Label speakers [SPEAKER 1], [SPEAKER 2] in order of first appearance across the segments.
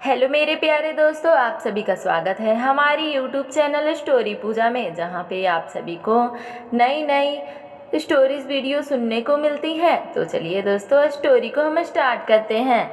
[SPEAKER 1] Hello मेरे प्यारे दोस्तों, आप सभी का स्वागत है हमारी यूट्यूब चैनल स्टोरी पूजा में, जहाँ पे आप सभी को नई नई स्टोरीज वीडियो सुनने को मिलती हैं। तो चलिए दोस्तों, स्टोरी को हम स्टार्ट करते हैं।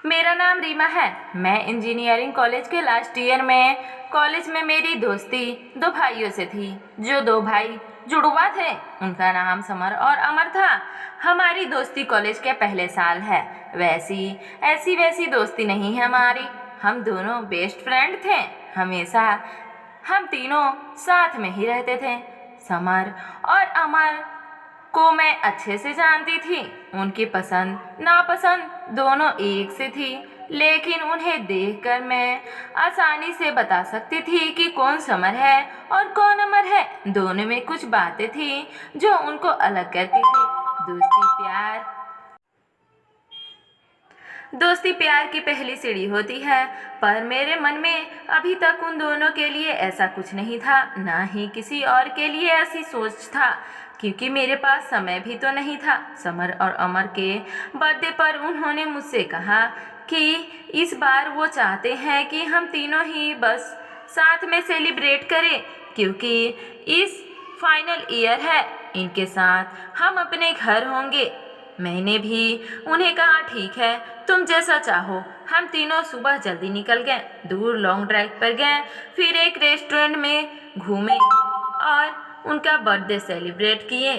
[SPEAKER 1] मेरा नाम रीमा है। मैं इंजीनियरिंग कॉलेज के लास्ट ईयर में कॉलेज में मेरी दोस्ती दो भाइयों से थी। जो दो भाई जुड़वा थे, उनका नाम समर और अमर था। हमारी दोस्ती कॉलेज के पहले साल है। ऐसी वैसी दोस्ती नहीं है हमारी। हम दोनों बेस्ट फ्रेंड थे। हमेशा हम तीनों साथ में ही रहते थे। समर और अमर को मैं अच्छे से जानती थी। उनकी पसंद नापसंद दोनों एक से थी, लेकिन उन्हें देखकर मैं आसानी से बता सकती थी कि कौन समर है और कौन अमर है। दोनों में कुछ बातें थी जो उनको अलग करती थी। दोस्ती प्यार की पहली सीढ़ी होती है, पर मेरे मन में अभी तक उन दोनों के लिए ऐसा कुछ नहीं था, ना ही किसी और के लिए ऐसी सोच था, क्योंकि मेरे पास समय भी तो नहीं था। समर और अमर के बर्थडे पर उन्होंने मुझसे कहा कि इस बार वो चाहते हैं कि हम तीनों ही बस साथ में सेलिब्रेट करें, क्योंकि इस फाइनल ईयर है। इनके साथ हम अपने घर होंगे। मैंने भी उन्हें कहा, ठीक है, तुम जैसा चाहो। हम तीनों सुबह जल्दी निकल गए, दूर लॉन्ग ड्राइव पर गए, फिर एक रेस्टोरेंट में घूमे और उनका बर्थडे सेलिब्रेट किए।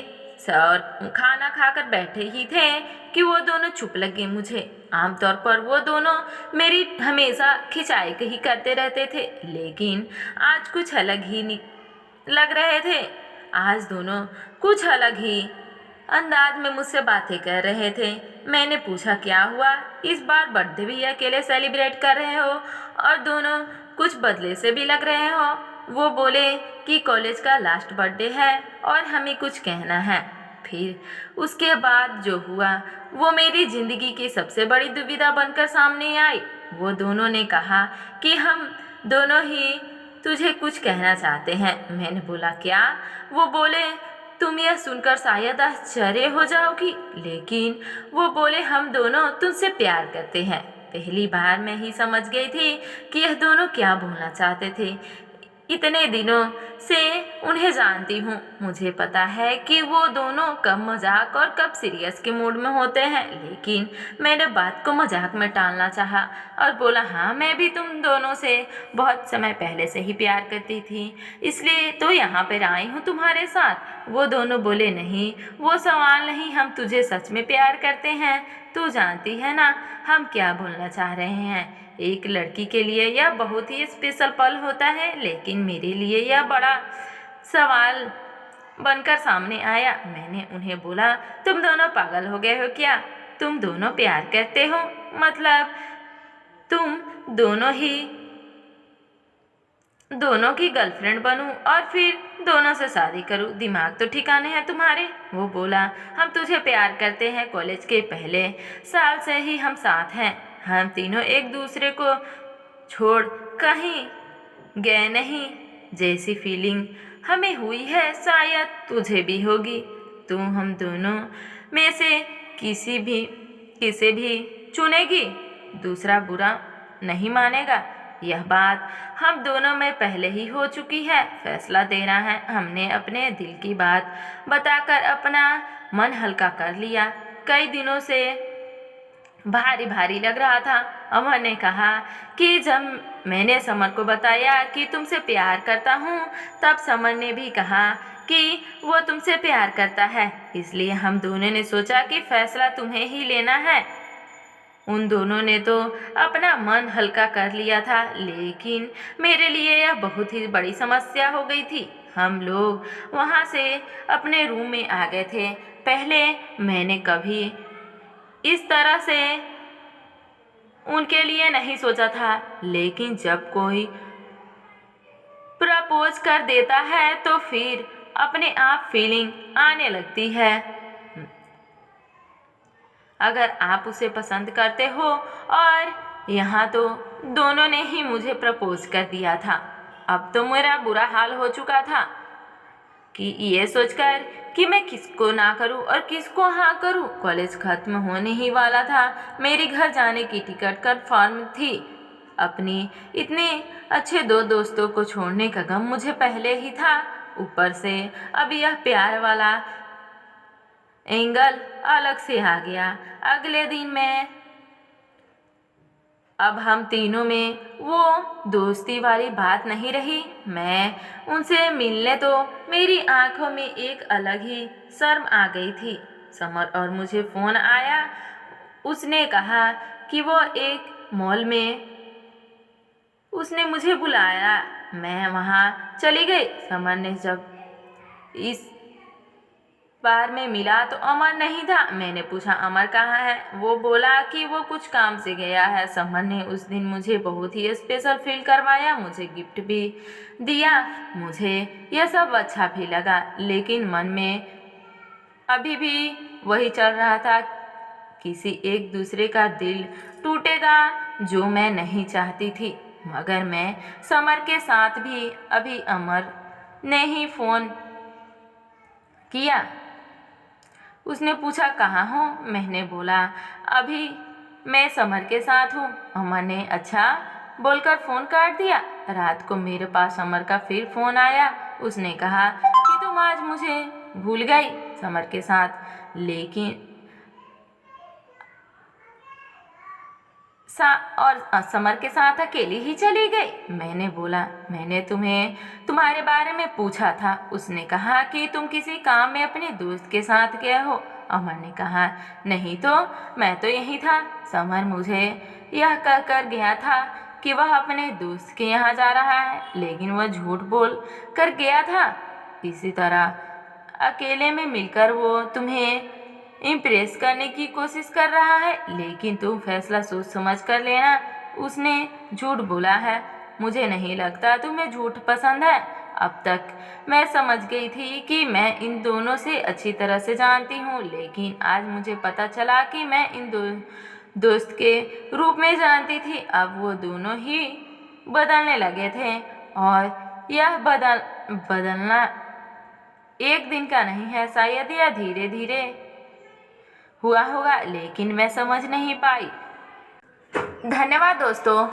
[SPEAKER 1] और खाना खाकर बैठे ही थे कि वो दोनों चुप लगे मुझे। आमतौर पर वो दोनों मेरी हमेशा खिंचाई ही करते रहते थे, लेकिन आज कुछ अलग ही लग रहे थे। आज दोनों कुछ अलग ही अंदाज में मुझसे बातें कर रहे थे। मैंने पूछा, क्या हुआ, इस बार बर्थडे भी अकेले सेलिब्रेट कर रहे हो और दोनों कुछ बदले से भी लग रहे हो। वो बोले कि कॉलेज का लास्ट बर्थडे है और हमें कुछ कहना है। फिर उसके बाद जो हुआ वो मेरी ज़िंदगी की सबसे बड़ी दुविधा बनकर सामने आई। वो दोनों ने कहा कि हम दोनों ही तुझे कुछ कहना चाहते हैं। मैंने बोला, क्या? वो बोले, तुम यह सुनकर शायद आश्चर्य हो जाओगी, लेकिन वो बोले, हम दोनों तुमसे प्यार करते हैं। पहली बार मैं ही समझ गई थी कि यह दोनों क्या बोलना चाहते थे। इतने दिनों से उन्हें जानती हूँ, मुझे पता है कि वो दोनों कब मजाक और कब सीरियस के मूड में होते हैं, लेकिन मैंने बात को मजाक में टालना चाहा और बोला, हाँ, मैं भी तुम दोनों से बहुत समय पहले से ही प्यार करती थी, इसलिए तो यहाँ पर आई हूँ तुम्हारे साथ। वो दोनों बोले, नहीं, वो सवाल नहीं, हम तुझे सच में प्यार करते हैं। तू जानती है ना हम क्या बोलना चाह रहे हैं। एक लड़की के लिए यह बहुत ही स्पेशल पल होता है, लेकिन मेरे लिए यह बड़ा सवाल बनकर सामने आया। मैंने उन्हें बोला, तुम दोनों पागल हो गए हो क्या? तुम दोनों प्यार करते हो? मतलब तुम दोनों की गर्लफ्रेंड बनूं और फिर दोनों से शादी करूं? दिमाग तो ठिकाने हैं तुम्हारे? वो बोला, हम तुझे प्यार करते हैं, कॉलेज के पहले साल से ही हम साथ हैं। हम तीनों एक दूसरे को छोड़ कहीं गए नहीं। जैसी फीलिंग हमें हुई है शायद तुझे भी होगी। तू हम दोनों में से किसे भी चुनेगी, दूसरा बुरा नहीं मानेगा। यह बात हम दोनों में पहले ही हो चुकी है। फैसला देना है। हमने अपने दिल की बात बताकर अपना मन हल्का कर लिया। कई दिनों से भारी भारी लग रहा था। अमर ने कहा कि जब मैंने समर को बताया कि तुमसे प्यार करता हूँ, तब समर ने भी कहा कि वो तुमसे प्यार करता है, इसलिए हम दोनों ने सोचा कि फैसला तुम्हें ही लेना है। उन दोनों ने तो अपना मन हल्का कर लिया था, लेकिन मेरे लिए यह बहुत ही बड़ी समस्या हो गई थी। हम लोग वहाँ से अपने रूम में आ गए थे। पहले मैंने कभी इस तरह से उनके लिए नहीं सोचा था, लेकिन जब कोई प्रपोज कर देता है तो फिर अपने आप फीलिंग आने लगती है। अगर आप उसे पसंद करते हो, और यहाँ तो दोनों ने ही मुझे प्रपोज कर दिया था। अब तो मेरा बुरा हाल हो चुका था। कि ये सोचकर कि मैं किसको ना करूं और किसको हाँ करूं। कॉलेज खत्म होने ही वाला था। मेरी घर जाने की टिकट कंफर्म थी। अपनी इतने अच्छे दो दोस्तों को छोड़ने का गम मुझे पहले ही था। ऊपर से अब यह प्यार वाला एंगल अलग से आ गया। अगले दिन मैं अब हम तीनों में वो दोस्ती वाली बात नहीं रही। मैं उनसे मिलने तो मेरी आंखों में एक अलग ही शर्म आ गई थी। समर और मुझे फ़ोन आया। उसने कहा कि वो एक मॉल में उसने मुझे बुलाया। मैं वहाँ चली गई। समर ने जब इस बार में मिला तो अमर नहीं था। मैंने पूछा अमर कहाँ है। वो बोला कि वो कुछ काम से गया है। समर ने उस दिन मुझे बहुत ही स्पेशल फील करवाया, मुझे गिफ्ट भी दिया। मुझे यह सब अच्छा भी लगा, लेकिन मन में अभी भी वही चल रहा था। किसी एक दूसरे का दिल टूटेगा जो मैं नहीं चाहती थी। मगर मैं समर के साथ भी अभी अमर ने ही फ़ोन किया। उसने पूछा कहाँ हो। मैंने बोला अभी मैं समर के साथ हूँ। अमर ने अच्छा बोलकर फ़ोन काट दिया। रात को मेरे पास समर का फिर फ़ोन आया। उसने कहा कि तुम आज मुझे भूल गई समर के साथ, लेकिन समर के साथ अकेली ही चली गई। मैंने बोला मैंने तुम्हें तुम्हारे बारे में पूछा था। उसने कहा कि तुम किसी काम में अपने दोस्त के साथ गए हो। अमर ने कहा नहीं तो मैं तो यहीं था। समर मुझे यह कहकर गया था कि वह अपने दोस्त के यहाँ जा रहा है, लेकिन वह झूठ बोल कर गया था। इसी तरह अकेले में मिलकर वो तुम्हें इम्प्रेस करने की कोशिश कर रहा है, लेकिन तुम फैसला सोच समझ कर लेना। उसने झूठ बोला है। मुझे नहीं लगता तुम्हें झूठ पसंद है। अब तक मैं समझ गई थी कि मैं इन दोनों से अच्छी तरह से जानती हूँ, लेकिन आज मुझे पता चला कि मैं इन दोस्त के रूप में जानती थी। अब वो दोनों ही बदलने लगे थे, और यह बदलना एक दिन का नहीं है, शायद यह धीरे धीरे हुआ होगा, लेकिन मैं समझ नहीं पाई। धन्यवाद दोस्तों।